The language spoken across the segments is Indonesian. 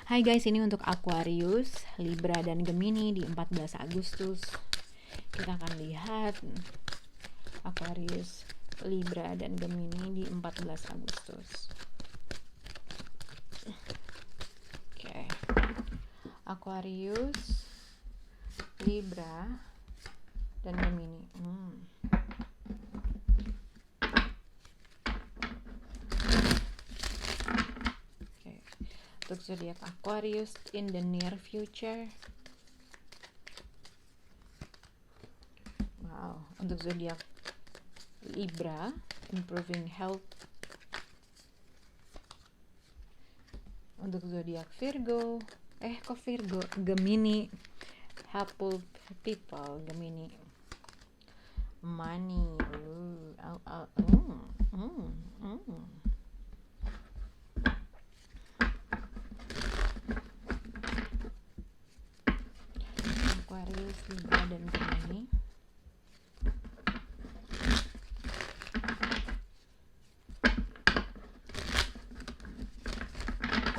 Hai guys, ini untuk Aquarius, Libra dan Gemini di 14 Agustus. Kita akan lihat Aquarius, Libra dan Gemini di 14 Agustus. Oke. Aquarius, Libra dan Gemini. Untuk zodiak Aquarius in the near future. Wow, untuk zodiak Libra, improving health. Untuk zodiak Virgo, Gemini, helpful people, Gemini. Money. Aquarius, Libra dan Gemini.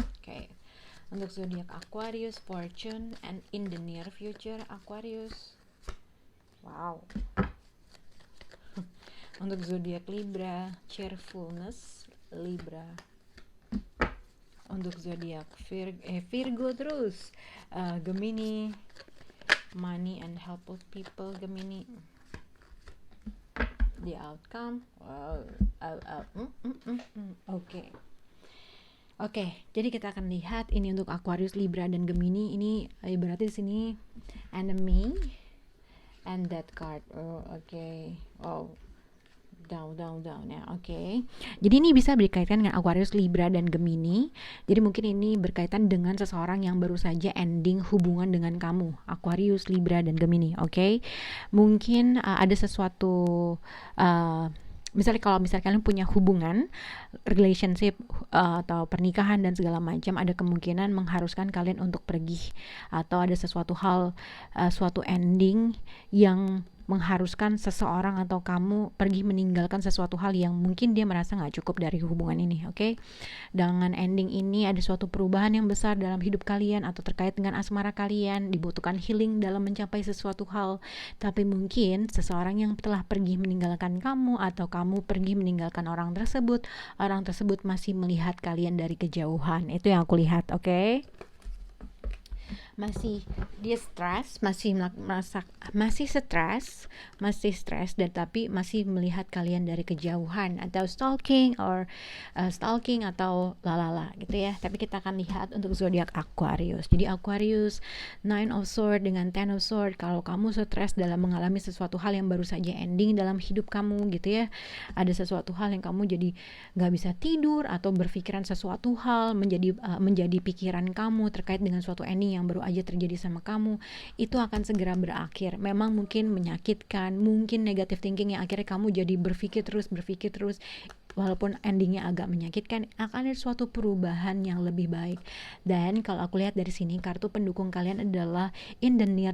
Oke. Untuk zodiak Aquarius, fortune and in the near future Aquarius. Wow. Untuk zodiak Libra, cheerfulness, Libra. Untuk zodiak Virgo terus, Gemini, money and helpful people, Gemini. The outcome, wow. Oke, jadi kita akan lihat ini untuk Aquarius, Libra dan Gemini. Ini berarti di sini enemy and that card. Down ya. Oke. Jadi ini bisa berkaitan dengan Aquarius, Libra dan Gemini. Jadi mungkin ini berkaitan dengan seseorang yang baru saja ending hubungan dengan kamu, Aquarius, Libra dan Gemini. Oke. Mungkin ada sesuatu misalnya kalau kalian punya hubungan, relationship atau pernikahan dan segala macam, ada kemungkinan mengharuskan kalian untuk pergi, atau ada sesuatu hal, suatu ending yang mengharuskan seseorang atau kamu pergi meninggalkan sesuatu hal yang mungkin dia merasa gak cukup dari hubungan ini. Oke. Dengan ending ini ada suatu perubahan yang besar dalam hidup kalian atau terkait dengan asmara kalian, dibutuhkan healing dalam mencapai sesuatu hal. Tapi mungkin seseorang yang telah pergi meninggalkan kamu atau kamu pergi meninggalkan orang tersebut masih melihat kalian dari kejauhan. Itu yang aku lihat. Oke. Masih dia stres, masih stres dan tapi masih melihat kalian dari kejauhan, atau stalking atau lalala gitu ya. Tapi kita akan lihat untuk zodiak Aquarius. Jadi Aquarius, Nine of Swords dengan Ten of Swords. Kalau kamu stres dalam mengalami sesuatu hal yang baru saja ending dalam hidup kamu gitu ya, ada sesuatu hal yang kamu jadi nggak bisa tidur atau berpikiran sesuatu hal menjadi pikiran kamu terkait dengan suatu ending yang baru aja terjadi sama kamu, itu akan segera berakhir. Memang mungkin menyakitkan, mungkin negative thinking yang akhirnya kamu jadi berpikir terus, walaupun endingnya agak menyakitkan, akan ada suatu perubahan yang lebih baik. Dan kalau aku lihat dari sini, kartu pendukung kalian adalah in the near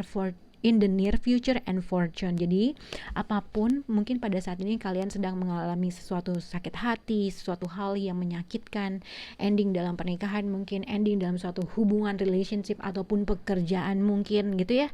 future and fortune. Jadi apapun, mungkin pada saat ini kalian sedang mengalami sesuatu sakit hati, sesuatu hal yang menyakitkan, ending dalam pernikahan, mungkin ending dalam suatu hubungan, relationship, ataupun pekerjaan mungkin gitu ya,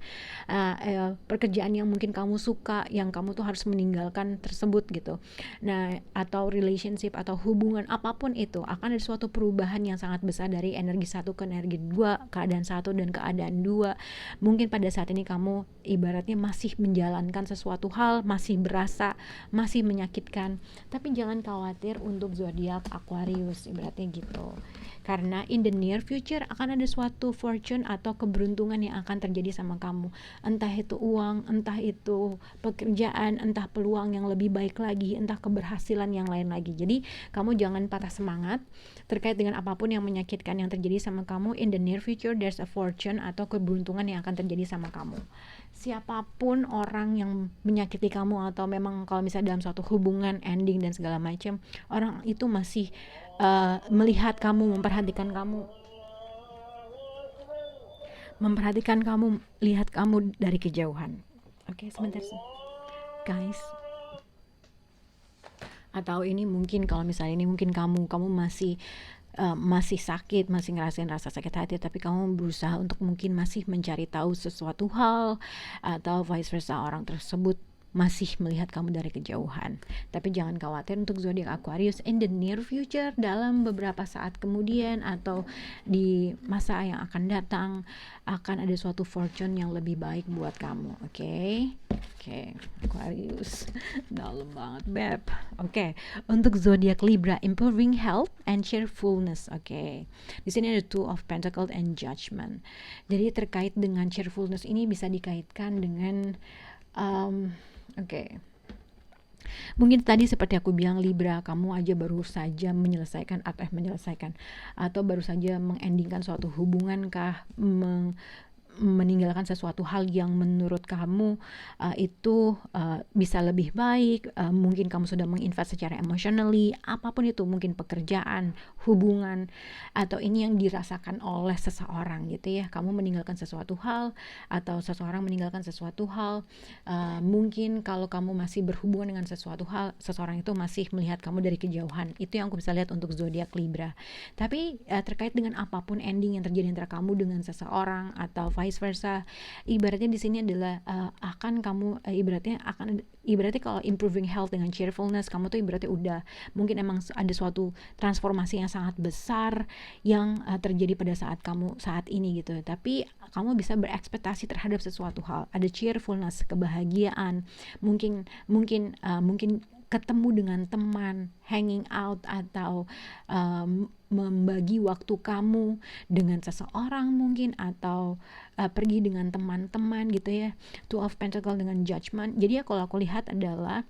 pekerjaan yang mungkin kamu suka, yang kamu tuh harus meninggalkan tersebut gitu. Nah, atau relationship atau hubungan apapun itu, akan ada suatu perubahan yang sangat besar dari energi 1 ke energi 2, keadaan 1 dan keadaan 2. Mungkin pada saat ini kamu ibaratnya masih menjalankan sesuatu hal, masih berasa, masih menyakitkan, tapi jangan khawatir untuk zodiak Aquarius, ibaratnya gitu. Karena in the near future akan ada suatu fortune atau keberuntungan yang akan terjadi sama kamu. Entah itu uang, entah itu pekerjaan, entah peluang yang lebih baik lagi, entah keberhasilan yang lain lagi. Jadi kamu jangan patah semangat terkait dengan apapun yang menyakitkan yang terjadi sama kamu. In the near future there's a fortune atau keberuntungan yang akan terjadi sama kamu. Siapapun orang yang menyakiti kamu, atau memang kalau misalnya dalam suatu hubungan ending dan segala macam, orang itu masih melihat kamu, memperhatikan kamu, lihat kamu dari kejauhan. Oke, sebentar guys. Atau ini mungkin kalau misalnya ini mungkin kamu masih masih sakit, masih ngerasain rasa sakit hati, tapi kamu berusaha untuk mungkin masih mencari tahu sesuatu hal, atau vice versa, orang tersebut masih melihat kamu dari kejauhan. Tapi jangan khawatir, untuk zodiak Aquarius in the near future, dalam beberapa saat kemudian atau di masa yang akan datang, akan ada suatu fortune yang lebih baik buat kamu. Oke, Aquarius. Dalam banget, Beb. Oke, untuk zodiak Libra, improving health and cheerfulness. Oke, di sini ada Two of Pentacles and Judgment. Jadi terkait dengan cheerfulness ini bisa dikaitkan dengan mungkin tadi seperti aku bilang, Libra, kamu aja baru saja menyelesaikan atau baru saja mengendingkan suatu hubungan kah, meninggalkan sesuatu hal yang menurut kamu itu bisa lebih baik. Mungkin kamu sudah menginvest secara emotionally, apapun itu, mungkin pekerjaan, hubungan, atau ini yang dirasakan oleh seseorang gitu ya. Kamu meninggalkan sesuatu hal atau seseorang meninggalkan sesuatu hal. Mungkin kalau kamu masih berhubungan dengan sesuatu hal, seseorang itu masih melihat kamu dari kejauhan. Itu yang aku bisa lihat untuk zodiak Libra. Tapi terkait dengan apapun ending yang terjadi antara kamu dengan seseorang atau vice versa, ibaratnya di sini adalah akan kamu ibaratnya kalau improving health dengan cheerfulness, kamu tuh ibaratnya udah mungkin emang ada suatu transformasi yang sangat besar yang terjadi pada saat kamu saat ini gitu. Tapi kamu bisa berekspektasi terhadap sesuatu hal, ada cheerfulness, kebahagiaan, mungkin ketemu dengan teman, hanging out, atau membagi waktu kamu dengan seseorang mungkin, atau pergi dengan teman-teman gitu ya. Two of Pentacles dengan Judgment. Jadi ya kalau aku lihat adalah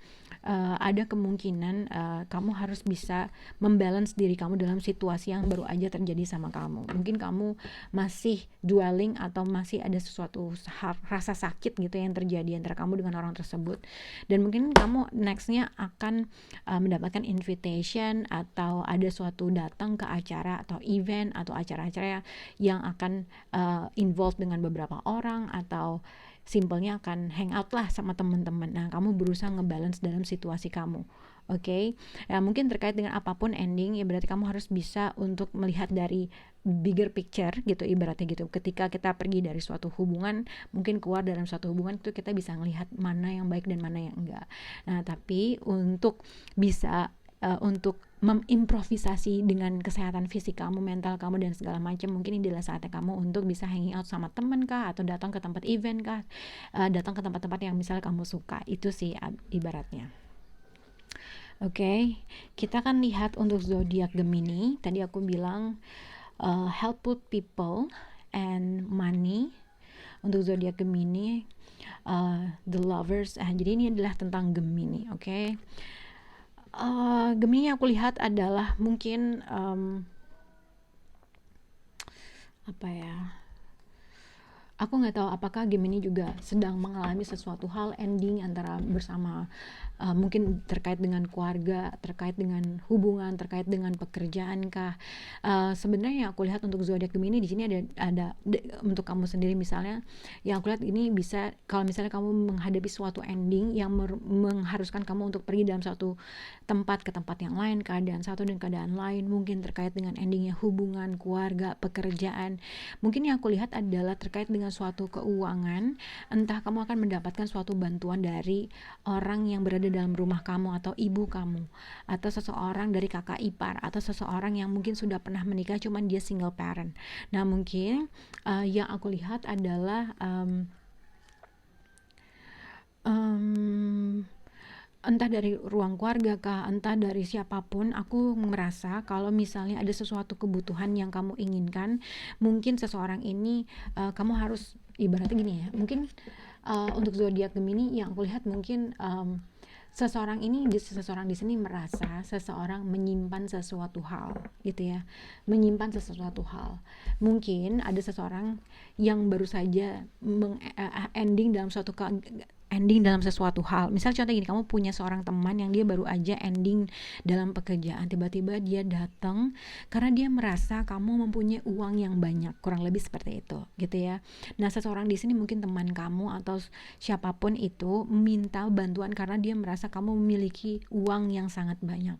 ada kemungkinan kamu harus bisa membalance diri kamu dalam situasi yang baru aja terjadi sama kamu. Mungkin kamu masih dwelling atau masih ada sesuatu rasa sakit gitu yang terjadi antara kamu dengan orang tersebut, dan mungkin kamu nextnya akan mendapatkan invitation atau ada suatu datang ke acara atau event atau acara-acara yang akan involve dengan beberapa orang, atau simpelnya akan hangout lah sama teman-teman. Nah, kamu berusaha ngebalance dalam situasi kamu. Oke. Ya, mungkin terkait dengan apapun ending, ya berarti kamu harus bisa untuk melihat dari bigger picture gitu, ibaratnya gitu. Ketika kita pergi dari suatu hubungan, mungkin keluar dalam suatu hubungan itu kita bisa melihat mana yang baik dan mana yang enggak. Nah, tapi untuk bisa untuk memimprovisasi dengan kesehatan fisik kamu, mental kamu, dan segala macam, mungkin ini adalah saatnya kamu untuk bisa hanging out sama temen kah, atau datang ke tempat event kah, datang ke tempat-tempat yang misalnya kamu suka. Itu sih ibaratnya. Oke, kita akan lihat untuk zodiak Gemini. Tadi aku bilang helpful people and money. Untuk zodiak Gemini, the lovers. Jadi ini adalah tentang Gemini, oke. Gemini yang aku lihat adalah mungkin aku nggak tahu apakah Gemini juga sedang mengalami sesuatu hal ending antara bersama, mungkin terkait dengan keluarga, terkait dengan hubungan, terkait dengan pekerjaan kah. Sebenarnya aku lihat untuk zodiak Gemini di sini ada untuk kamu sendiri misalnya, yang aku lihat ini bisa kalau misalnya kamu menghadapi suatu ending yang mengharuskan kamu untuk pergi dalam suatu tempat ke tempat yang lain, keadaan satu dan keadaan lain, mungkin terkait dengan endingnya hubungan, keluarga, pekerjaan. Mungkin yang aku lihat adalah terkait dengan suatu keuangan, entah kamu akan mendapatkan suatu bantuan dari orang yang berada dalam rumah kamu, atau ibu kamu, atau seseorang dari kakak ipar, atau seseorang yang mungkin sudah pernah menikah cuman dia single parent. Nah, mungkin yang aku lihat adalah entah dari ruang keluarga kah, entah dari siapapun, aku merasa kalau misalnya ada sesuatu kebutuhan yang kamu inginkan, mungkin seseorang ini kamu harus ibaratnya gini ya, mungkin untuk zodiak Gemini yang aku lihat mungkin seseorang di sini merasa seseorang menyimpan sesuatu hal gitu ya, menyimpan sesuatu hal. Mungkin ada seseorang yang baru saja ending dalam suatu ending dalam sesuatu hal. Misal contoh gini, kamu punya seorang teman yang dia baru aja ending dalam pekerjaan, tiba-tiba dia datang karena dia merasa kamu mempunyai uang yang banyak, kurang lebih seperti itu gitu ya. Nah, seseorang di sini mungkin teman kamu atau siapapun itu minta bantuan karena dia merasa kamu memiliki uang yang sangat banyak.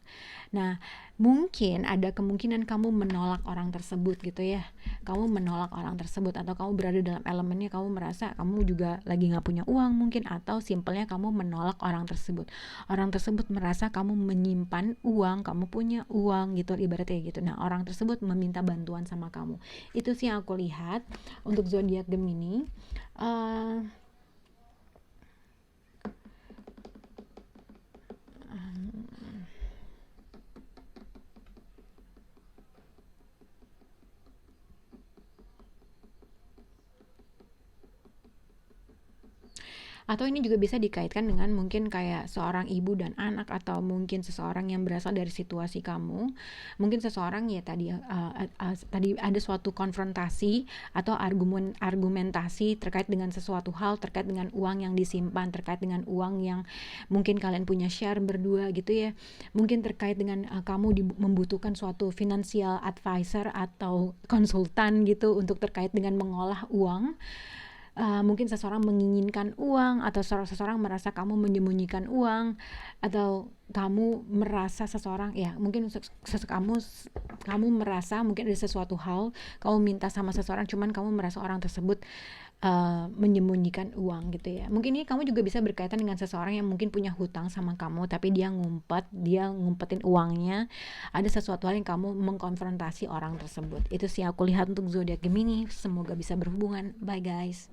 Nah, mungkin ada kemungkinan kamu menolak orang tersebut gitu ya. Kamu menolak orang tersebut, atau kamu berada dalam elemennya, kamu merasa kamu juga lagi gak punya uang mungkin, atau simpelnya kamu menolak orang tersebut. Orang tersebut merasa kamu menyimpan uang, kamu punya uang gitu, ibaratnya gitu. Nah, orang tersebut meminta bantuan sama kamu. Itu sih yang aku lihat untuk zodiak Gemini. Uh, Atau ini juga bisa dikaitkan dengan mungkin kayak seorang ibu dan anak, atau mungkin seseorang yang berasal dari situasi kamu. Mungkin seseorang ya tadi ada suatu konfrontasi atau argumentasi terkait dengan sesuatu hal, terkait dengan uang yang disimpan, terkait dengan uang yang mungkin kalian punya share berdua gitu ya. Mungkin terkait dengan kamu membutuhkan suatu financial advisor atau konsultan gitu untuk terkait dengan mengolah uang. Mungkin seseorang menginginkan uang, atau seseorang merasa kamu menyembunyikan uang, atau kamu merasa seseorang ya mungkin kamu merasa mungkin ada sesuatu hal kamu minta sama seseorang, cuman kamu merasa orang tersebut menyembunyikan uang gitu ya. Mungkin ini kamu juga bisa berkaitan dengan seseorang yang mungkin punya hutang sama kamu, tapi dia ngumpetin uangnya. Ada sesuatu hal yang kamu mengkonfrontasi orang tersebut. Itu sih aku lihat untuk zodiak Gemini. Semoga bisa berhubungan. Bye guys.